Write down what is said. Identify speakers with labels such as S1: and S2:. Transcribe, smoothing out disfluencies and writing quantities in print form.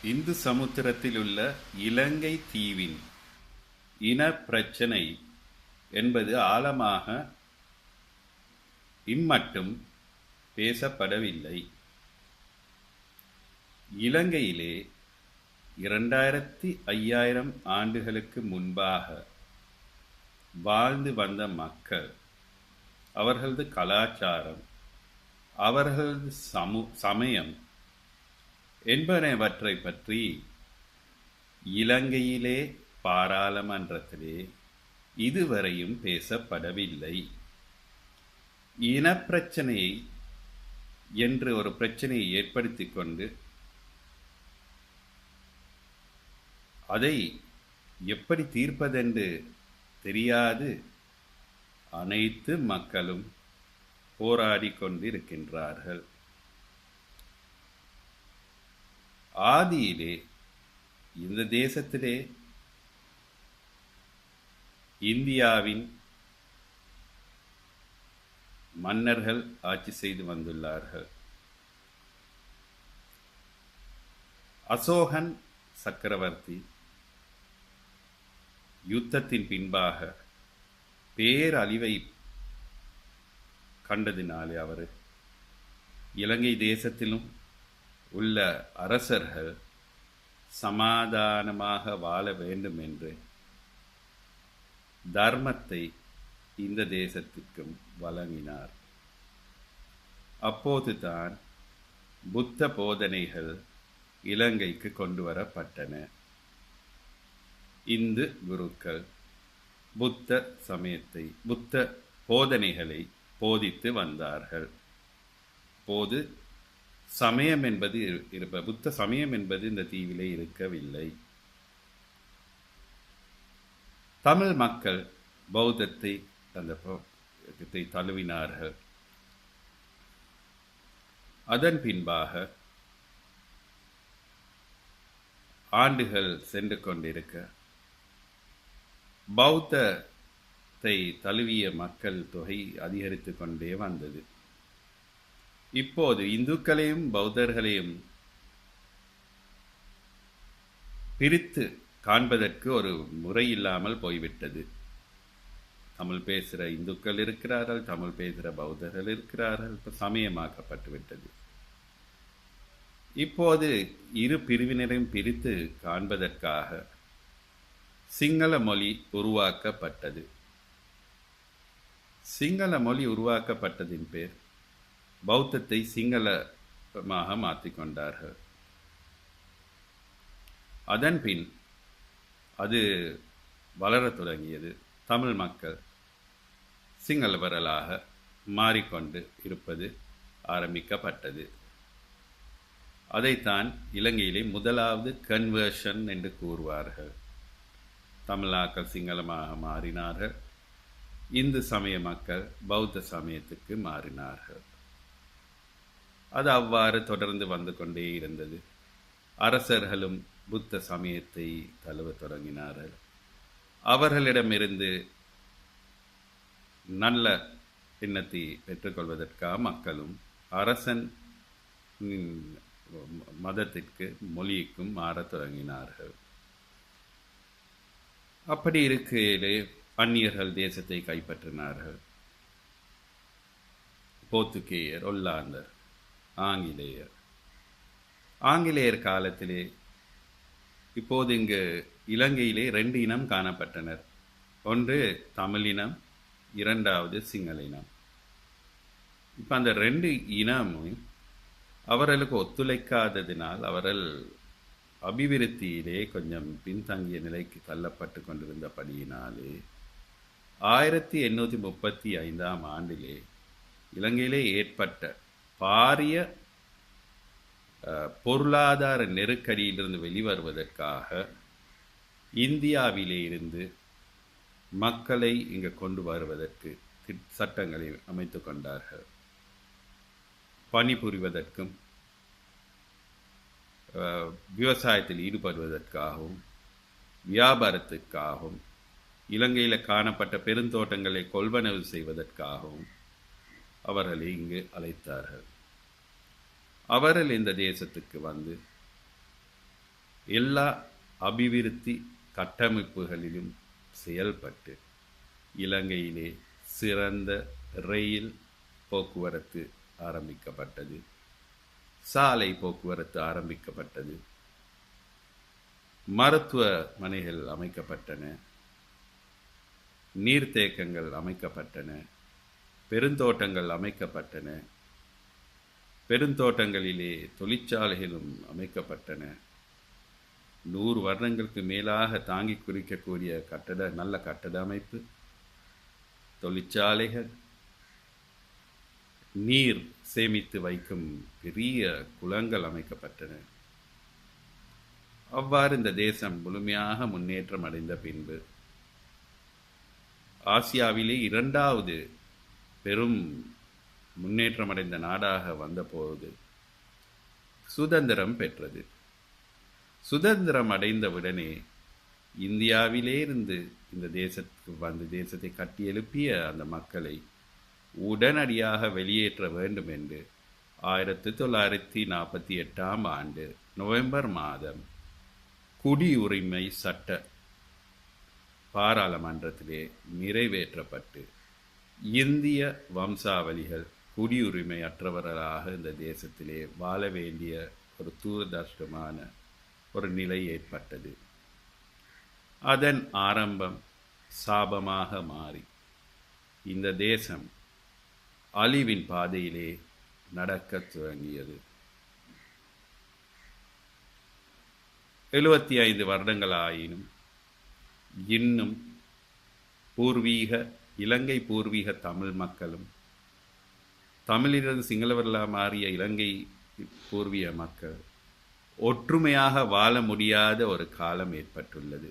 S1: இந்து சமுத்திரத்திலுள்ள இலங்கை தீவின் இனப் பிரச்சினை என்பது ஆழமாக இம்மட்டும் பேசப்படவில்லை. இலங்கையிலே 2500 ஆண்டுகளுக்கு முன்பாக வாழ்ந்து வந்த மக்கள், அவர்களது கலாச்சாரம், அவர்களது சமயம் என்பனவற்றைப் பற்றி இலங்கையிலே பாராளுமன்றத்திலே இதுவரையும் பேசப்படவில்லை. இனப்பிரச்சினை என்று ஒரு பிரச்சனையை ஏற்படுத்திக் கொண்டு அதை எப்படி தீர்ப்பதென்று தெரியாது அனைத்து மக்களும் போராடி கொண்டிருக்கின்றார்கள். ஆதியிலே இந்த தேசத்திலே இந்தியாவின் மன்னர்கள் ஆட்சி செய்து வந்துள்ளார்கள். அசோகன் சக்கரவர்த்தி யுத்தத்தின் பின்பாக பேரழிவை கண்டதினாலே அவர் இலங்கை தேசத்திலும் உள்ள அரசர்கள் சமாதானமாக வாழ வேண்டும் என்று தர்மத்தை இந்த தேசத்துக்கும் வழங்கினார். அப்போதுதான் புத்த போதனைகள் இலங்கைக்கு கொண்டு வரப்பட்டன. இந்து குருக்கள் புத்த சமயத்தை, புத்த போதனைகளை போதித்து வந்தார்கள். போது சமயம் என்பது புத்த சமயம் என்பது இந்த தீவிலே இருக்கவில்லை. தமிழ் மக்கள் பௌத்தத்தை அந்த தழுவினார்கள். அதன் பின்பாக ஆண்டுகள் சென்று கொண்டிருக்க பௌத்தத்தை தழுவிய மக்கள் தொகை அதிகரித்து கொண்டே வந்தது. இப்போது இந்துக்களையும் பௌத்தர்களையும் பிரித்து காண்பதற்கு ஒரு முறை இல்லாமல் போய்விட்டது. தமிழ் பேசுகிற இந்துக்கள் இருக்கிறார்கள், தமிழ் பேசுகிற பௌத்தர்கள் இருக்கிறார்கள். இப்போ சமயமாக்கப்பட்டு விட்டது. இப்போது இரு பிரிவினரையும் பிரித்து காண்பதற்காக சிங்கள மொழி உருவாக்கப்பட்டது. சிங்கள மொழி உருவாக்கப்பட்டதின் பேர் பௌத்தத்தை சிங்களமாக மாற்றிக்கொண்டார்கள். அதன் பின் அது வளரத் தொடங்கியது. தமிழ் மக்கள் சிங்களவர்களாக மாறிக்கொண்டு இருப்பது ஆரம்பிக்கப்பட்டது. அதைத்தான் இலங்கையிலே முதலாவது கன்வர்ஷன் என்று கூறுவார்கள். தமிழாக்கள் சிங்களமாக மாறினார்கள், இந்து சமய மக்கள் பௌத்த சமயத்துக்கு மாறினார்கள். அது அவ்வாறு தொடர்ந்து வந்து கொண்டே இருந்தது. அரசர்களும் புத்த சமயத்தை தழுவ தொடங்கினார்கள். அவர்களிடமிருந்து நல்ல எண்ணத்தை பெற்றுக்கொள்வதற்காக மக்களும் அரசன் மதத்திற்கு மொழிக்கும் மாறத் தொடங்கினார்கள். அப்படி இருக்கையிலே அந்நியர்கள் தேசத்தை கைப்பற்றினார்கள். போர்த்துகேயர், ஒல்லாந்தர், ஆங்கிலேயர். ஆங்கிலேயர் காலத்திலே இப்போது இங்கு இலங்கையிலே 2 இனம் காணப்பட்டனர். ஒன்று தமிழினம், இரண்டாவது சிங்கள இனம். இப்போ அந்த 2 இனமும் அவர்களுக்கு ஒத்துழைக்காததினால் அவர்கள் அபிவிருத்தியிலே கொஞ்சம் பின்தங்கிய நிலைக்கு தள்ளப்பட்டு கொண்டிருந்தபடியினாலே 1835 ஆண்டிலே இலங்கையிலே ஏற்பட்ட பாரிய பொருளாதார நெருக்கடியிலிருந்து வெளிவருவதற்காக இந்தியாவிலே இருந்து மக்களை இங்கு கொண்டு வருவதற்கு சட்டங்களை அமைத்து கொண்டார்கள். பணிபுரிவதற்கும் விவசாயத்தில் ஈடுபடுவதற்காகவும் வியாபாரத்திற்காகவும் இலங்கையில் காணப்பட்ட பெருந்தோட்டங்களை கொள்வனவு செய்வதற்காகவும் அவர்களை இங்கு அழைத்தார்கள். அவர்கள் இந்த தேசத்துக்கு வந்து எல்லா அபிவிருத்தி கட்டமைப்புகளிலும் செயல்பட்டு இலங்கையிலே சிறந்த ரயில் போக்குவரத்து ஆரம்பிக்கப்பட்டது, சாலை போக்குவரத்து ஆரம்பிக்கப்பட்டது, மருத்துவமனைகள் அமைக்கப்பட்டன, நீர்த்தேக்கங்கள் அமைக்கப்பட்டன, பெருந்தோட்டங்கள் அமைக்கப்பட்டன, பெருந்தோட்டங்களிலே தொழிற்சாலைகளும் அமைக்கப்பட்டன. 100 வருடங்களுக்கு மேலாக தாங்கி குறிக்கக்கூடிய நல்ல கட்டட அமைப்பு, தொழிற்சாலைகள், நீர் சேமித்து வைக்கும் பெரிய குளங்கள் அமைக்கப்பட்டன. அவ்வாறு இந்த தேசம் முழுமையாக முன்னேற்றம் அடைந்த பின்பு ஆசியாவிலே 2வது பெரும் முன்னேற்றம் அடைந்த நாடாக வந்தபோது சுதந்திரம் பெற்றது. சுதந்திரம் அடைந்தவுடனே இந்தியாவிலே இருந்து இந்த தேசத்துக்கு வந்து தேசத்தை கட்டியெழுப்பிய அந்த மக்களை உடனடியாக வெளியேற்ற வேண்டும் என்று 1948ஆம் ஆண்டு நவம்பர் மாதம் குடியுரிமை சட்ட பாராளுமன்றத்திலே நிறைவேற்றப்பட்டு இந்திய வம்சாவளிகள் குடியுரிமை அற்றவர்களாக இந்த தேசத்திலே வாழ வேண்டிய ஒரு தூரதர்ஷமான ஒரு நிலை ஏற்பட்டது. அதன் ஆரம்பம் சாபமாக மாறி இந்த தேசம் அழிவின் பாதையிலே நடக்கத் துவங்கியது. 75 வருடங்களாயினும் இன்னும் இலங்கை பூர்வீக தமிழ் மக்களும் தமிழிலிருந்து சிங்களவர்களாக மாறிய இலங்கை பூர்வீக மக்கள் ஒற்றுமையாக வாழ முடியாத ஒரு காலம் ஏற்பட்டுள்ளது.